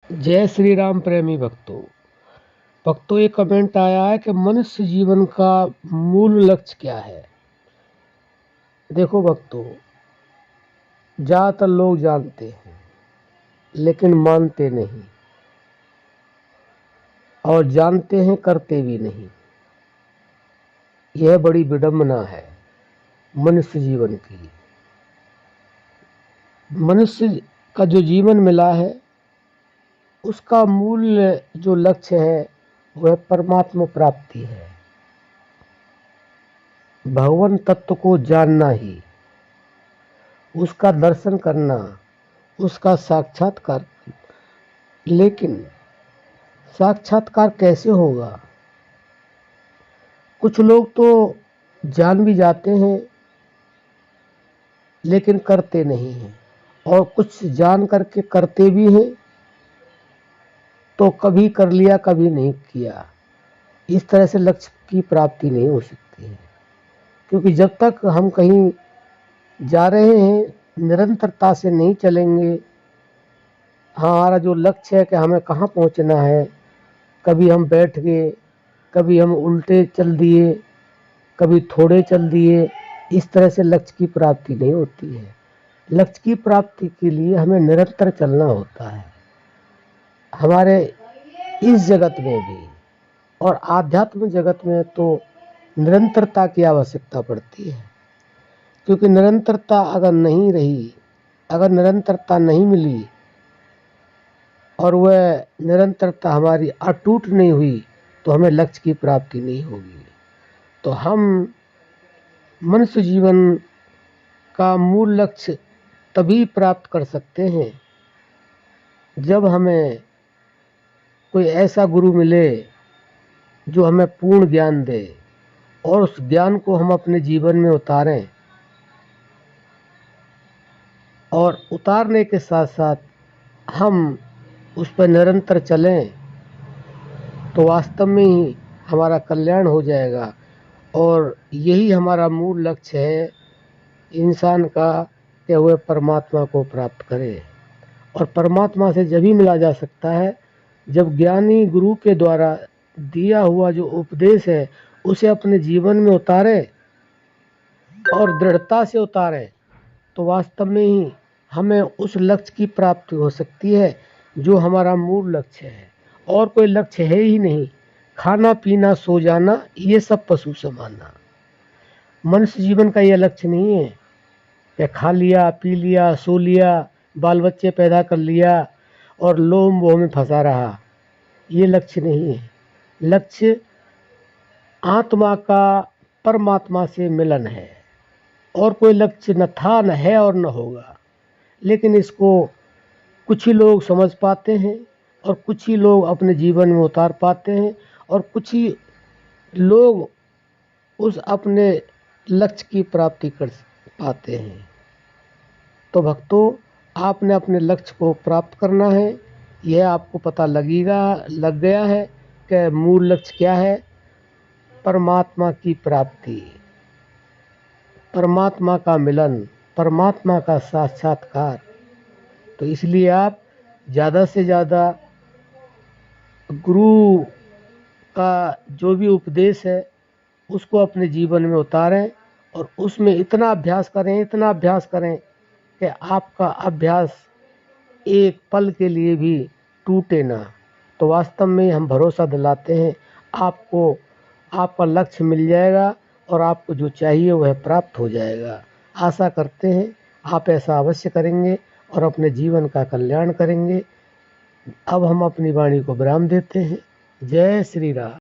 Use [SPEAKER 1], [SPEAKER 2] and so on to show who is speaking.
[SPEAKER 1] जय श्री राम प्रेमी भक्तों एक कमेंट आया है कि मनुष्य जीवन का मूल लक्ष्य क्या है। देखो भक्तों, ज़्यादातर लोग जानते हैं लेकिन मानते नहीं, और जानते हैं करते भी नहीं। यह बड़ी विडंबना है मनुष्य जीवन की। मनुष्य का जो जीवन मिला है उसका मूल जो लक्ष्य है वह परमात्मा प्राप्ति है। भगवान तत्व को जानना ही, उसका दर्शन करना, उसका साक्षात्कार। लेकिन साक्षात्कार कैसे होगा? कुछ लोग तो जान भी जाते हैं लेकिन करते नहीं हैं, और कुछ जान करके करते भी हैं तो कभी कर लिया कभी नहीं किया। इस तरह से लक्ष्य की प्राप्ति नहीं हो सकती है, क्योंकि जब तक हम कहीं जा रहे हैं निरंतरता से नहीं चलेंगे। हमारा जो लक्ष्य है कि हमें कहाँ पहुँचना है, कभी हम बैठ गए, कभी हम उल्टे चल दिए, कभी थोड़े चल दिए, इस तरह से लक्ष्य की प्राप्ति नहीं होती है। लक्ष्य की प्राप्ति के लिए हमें निरंतर चलना होता है। हमारे इस जगत में भी और आध्यात्म जगत में तो निरंतरता की आवश्यकता पड़ती है, क्योंकि निरंतरता अगर नहीं रही, अगर निरंतरता नहीं मिली और वह निरंतरता हमारी अटूट नहीं हुई तो हमें लक्ष्य की प्राप्ति नहीं होगी। तो हम मनुष्य जीवन का मूल लक्ष्य तभी प्राप्त कर सकते हैं जब हमें कोई ऐसा गुरु मिले जो हमें पूर्ण ज्ञान दे, और उस ज्ञान को हम अपने जीवन में उतारें, और उतारने के साथ साथ हम उस पर निरंतर चलें तो वास्तव में ही हमारा कल्याण हो जाएगा। और यही हमारा मूल लक्ष्य है इंसान का, कि वह परमात्मा को प्राप्त करे। और परमात्मा से जब ही मिला जा सकता है जब ज्ञानी गुरु के द्वारा दिया हुआ जो उपदेश है उसे अपने जीवन में उतारे और दृढ़ता से उतारे, तो वास्तव में ही हमें उस लक्ष्य की प्राप्ति हो सकती है जो हमारा मूल लक्ष्य है। और कोई लक्ष्य है ही नहीं। खाना पीना सो जाना ये सब पशु समाना। मनुष्य जीवन का यह लक्ष्य नहीं है कि खा लिया, पी लिया, सो लिया, बाल बच्चे पैदा कर लिया और लोभ मोह में फंसा रहा। ये लक्ष्य नहीं है। लक्ष्य आत्मा का परमात्मा से मिलन है, और कोई लक्ष्य न था, न है और न होगा। लेकिन इसको कुछ ही लोग समझ पाते हैं और कुछ ही लोग अपने जीवन में उतार पाते हैं, और कुछ ही लोग उस अपने लक्ष्य की प्राप्ति कर पाते हैं। तो भक्तों, आपने अपने लक्ष्य को प्राप्त करना है। यह आपको पता लग गया है कि मूल लक्ष्य क्या है। परमात्मा की प्राप्ति, परमात्मा का मिलन, परमात्मा का साक्षात्कार। तो इसलिए आप ज़्यादा से ज़्यादा गुरु का जो भी उपदेश है उसको अपने जीवन में उतारें, और उसमें इतना अभ्यास करें कि आपका अभ्यास एक पल के लिए भी टूटे ना। तो वास्तव में हम भरोसा दिलाते हैं आपको, आपका लक्ष्य मिल जाएगा और आपको जो चाहिए वह प्राप्त हो जाएगा। आशा करते हैं आप ऐसा अवश्य करेंगे और अपने जीवन का कल्याण करेंगे। अब हम अपनी वाणी को विराम देते हैं। जय श्री राम।